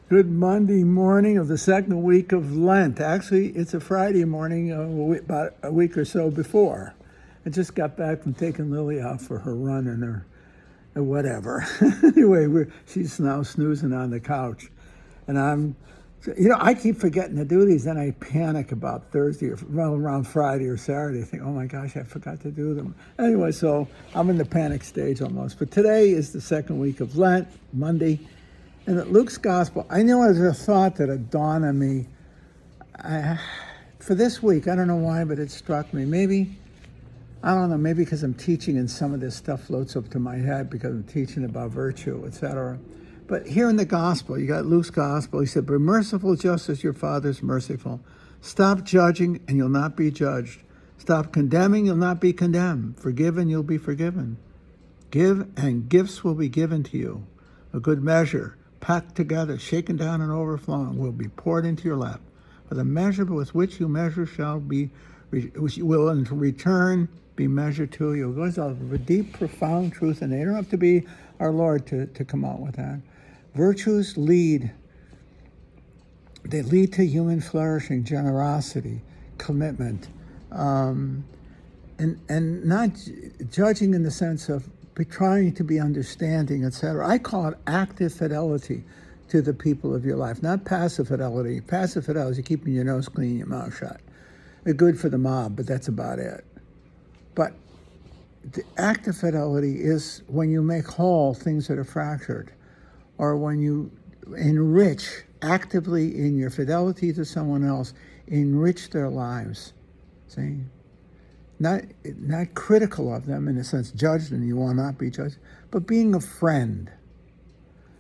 Good Monday morning of the second week of Lent. Actually, it's a Friday morning, about a week or so before. I just got back from taking Lily out for her run and her whatever. Anyway, she's now snoozing on the couch. And I keep forgetting to do these, and I panic about Thursday or around Friday or Saturday. I think, oh my gosh, I forgot to do them. Anyway, so I'm in the panic stage almost. But today is the second week of Lent, Monday. And at Luke's Gospel, I know there's a thought that had dawned on me for this week. I don't know why, but it struck me. Maybe because I'm teaching and some of this stuff floats up to my head because I'm teaching about virtue, etc. But here in the Gospel, you got Luke's Gospel. He said, be merciful just as your Father's merciful. Stop judging and you'll not be judged. Stop condemning, you'll not be condemned. Forgive and you'll be forgiven. Give and gifts will be given to you. A good measure, packed together, shaken down and overflowing, will be poured into your lap. For the measure with which you measure will in return be measured to you. It goes out of a deep, profound truth, and they don't have to be our Lord to come out with that. Virtues lead to human flourishing, generosity, commitment, and not judging in the sense of trying to be understanding, etc. I call it active fidelity to the people of your life, not passive fidelity. Passive fidelity is keeping your nose clean, your mouth shut. They're good for the mob, but that's about it. But the active fidelity is when you make whole things that are fractured, or when you enrich actively in your fidelity to someone else, enrich their lives. See? Not critical of them, in a sense, judged, and you will not be judged, but being a friend,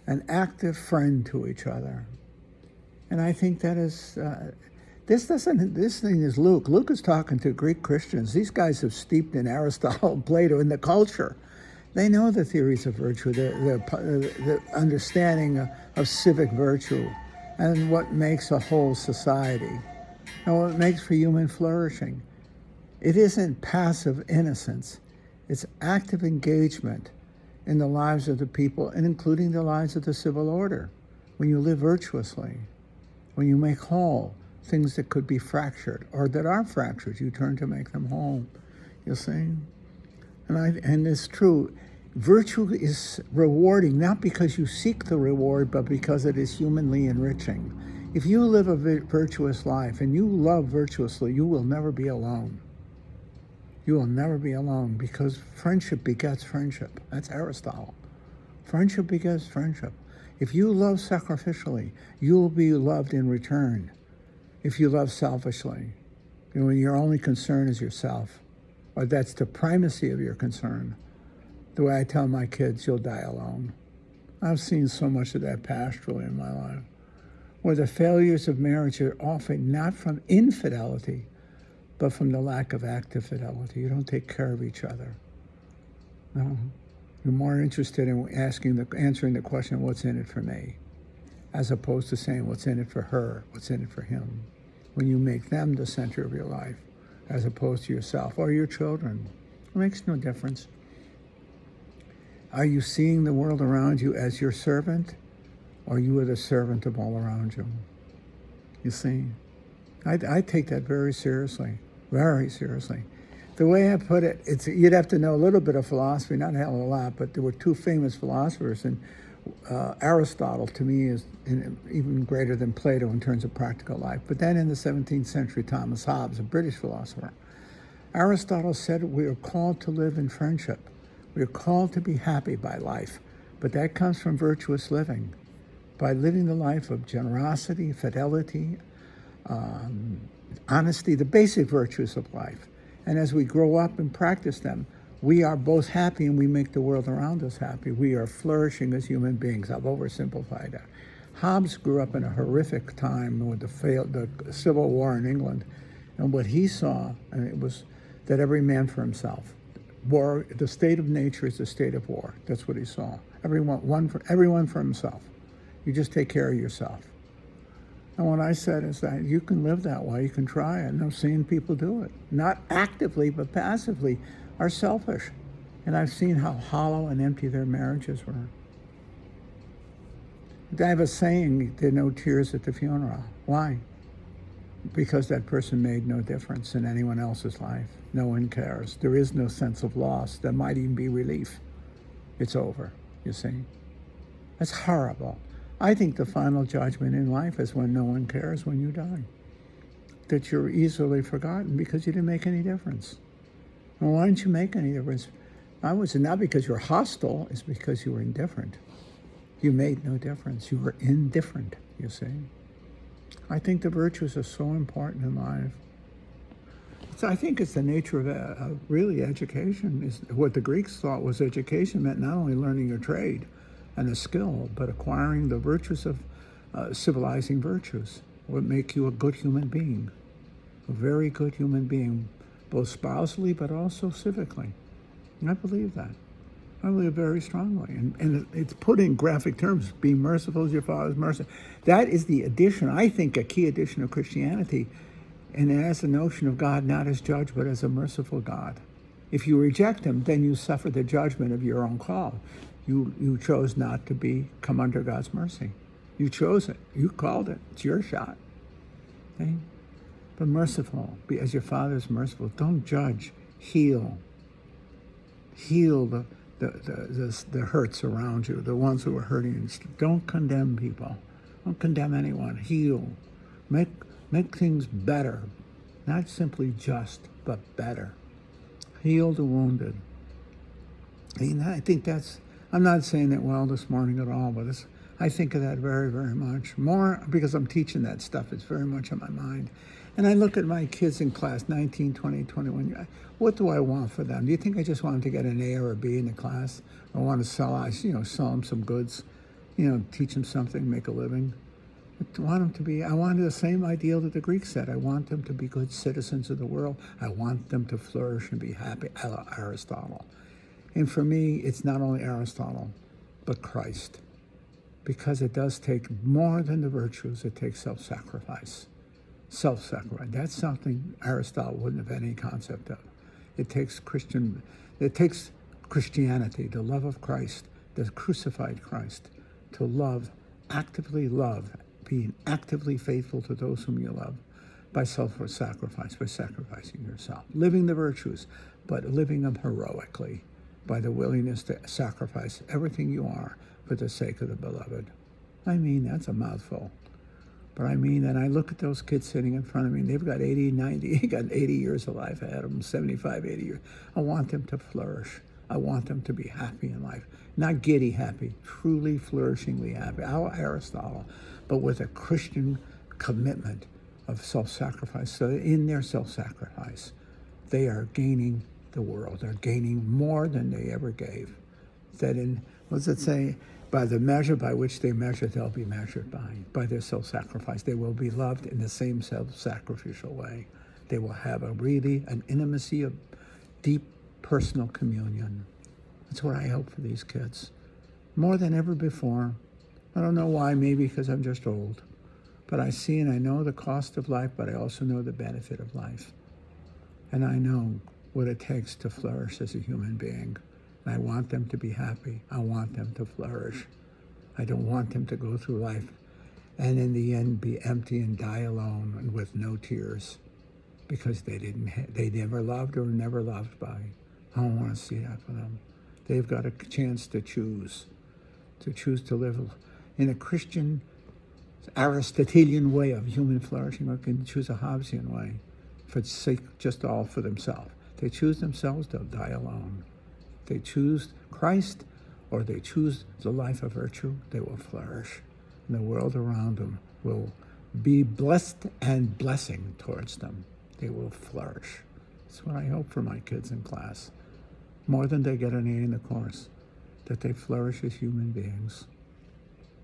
an active friend to each other. And I think that is, this thing is Luke. Luke is talking to Greek Christians. These guys have steeped in Aristotle and Plato in the culture. They know the theories of virtue, the understanding of civic virtue, and what makes a whole society, and what makes for human flourishing. It isn't passive innocence. It's active engagement in the lives of the people, and including the lives of the civil order. When you live virtuously, when you make whole things that could be fractured or that are fractured, you turn to make them whole. You see? And it's true. Virtue is rewarding, not because you seek the reward, but because it is humanly enriching. If you live a virtuous life and you love virtuously, you will never be alone. You will never be alone, because friendship begets friendship. That's Aristotle. Friendship begets friendship. If you love sacrificially, you will be loved in return. If you love selfishly, when your only concern is yourself, or that's the primacy of your concern, the way I tell my kids, you'll die alone. I've seen so much of that pastorally in my life, where the failures of marriage are often not from infidelity, but from the lack of active fidelity. You don't take care of each other. No. You're more interested in answering the question, what's in it for me? As opposed to saying, what's in it for her? What's in it for him? When you make them the center of your life, as opposed to yourself or your children. It makes no difference. Are you seeing the world around you as your servant, or you are the servant of all around you? You see? I take that very seriously. Very seriously. The way I put it, you'd have to know a little bit of philosophy, not a hell of a lot, but there were two famous philosophers, and Aristotle, to me, is even greater than Plato in terms of practical life. But then in the 17th century, Thomas Hobbes, a British philosopher, Aristotle said we are called to live in friendship. We are called to be happy by life, but that comes from virtuous living, by living the life of generosity, fidelity, honesty, the basic virtues of life. And as we grow up and practice them, we are both happy and we make the world around us happy. We are flourishing as human beings. I've oversimplified that. Hobbes grew up in a horrific time with the Civil War in England. And what he saw, and it was that every man for himself. War, the state of nature is the state of war. That's what he saw. Everyone for himself. You just take care of yourself. And what I said is that you can live that way, you can try it, and I'm seeing people do it. Not actively, but passively, are selfish. And I've seen how hollow and empty their marriages were. I have a saying, there are no tears at the funeral. Why? Because that person made no difference in anyone else's life. No one cares. There is no sense of loss. There might even be relief. It's over, you see. That's horrible. I think the final judgment in life is when no one cares when you die. That you're easily forgotten because you didn't make any difference. And why didn't you make any difference? Not because you're hostile, it's because you were indifferent. You made no difference. You were indifferent, you see. I think the virtues are so important in life. I think it's the nature of really education. Is what the Greeks thought was education meant not only learning your trade and a skill, but acquiring the virtues of civilizing virtues. What make you a good human being, a very good human being, both spousally but also civically. And I believe that. I believe very strongly. And it's put in graphic terms, be merciful as your Father is merciful. That is the addition, I think, a key addition of Christianity. And it has the notion of God not as judge, but as a merciful God. If you reject him, then you suffer the judgment of your own call. You chose not to come under God's mercy. You chose it. You called it. It's your shot. Okay? But merciful, be as your Father is merciful. Don't judge. Heal. Heal the hurts around you, the ones who are hurting you. Don't condemn people. Don't condemn anyone. Heal. Make things better. Not simply just, but better. Heal the wounded. I think I'm not saying it well this morning at all, but I think of that very, very much. More because I'm teaching that stuff. It's very much on my mind. And I look at my kids in class, 19, 20, 21. What do I want for them? Do you think I just want them to get an A or a B in the class? I want to sell them some goods, teach them something, make a living. I want the same ideal that the Greeks said. I want them to be good citizens of the world. I want them to flourish and be happy, a la Aristotle. And for me, it's not only Aristotle, but Christ. Because it does take more than the virtues. It takes self-sacrifice. Self-sacrifice. That's something Aristotle wouldn't have any concept of. It takes Christianity, the love of Christ, the crucified Christ, to actively love, being actively faithful to those whom you love by self-sacrifice, by sacrificing yourself. Living the virtues, but living them heroically by the willingness to sacrifice everything you are for the sake of the beloved. That's a mouthful. But and I look at those kids sitting in front of me, and they've got 80, 90, got 80 years of life ahead of them, 75, 80 years. I want them to flourish. I want them to be happy in life. Not giddy happy, truly flourishingly happy, Aristotle, but with a Christian commitment of self-sacrifice. So in their self-sacrifice, they are gaining the world. They're gaining more than they ever gave. What does it say? By the measure by which they measure, they'll be measured by their self-sacrifice. They will be loved in the same self-sacrificial way. They will have an intimacy of deep personal communion. That's what I hope for these kids. More than ever before. I don't know why, maybe because I'm just old. But I see and I know the cost of life, but I also know the benefit of life. And I know what it takes to flourish as a human being. I want them to be happy. I want them to flourish. I don't want them to go through life and in the end be empty and die alone and with no tears because they never loved or were never loved by. I don't want to see that for them. They've got a chance to choose to live in a Christian Aristotelian way of human flourishing, or can choose a Hobbesian way for sake just all for themselves. They choose themselves, they'll die alone. They choose Christ or they choose the life of virtue, they will flourish. And the world around them will be blessed and blessing towards them. They will flourish. That's what I hope for my kids in class. More than they get an A in the course, that they flourish as human beings.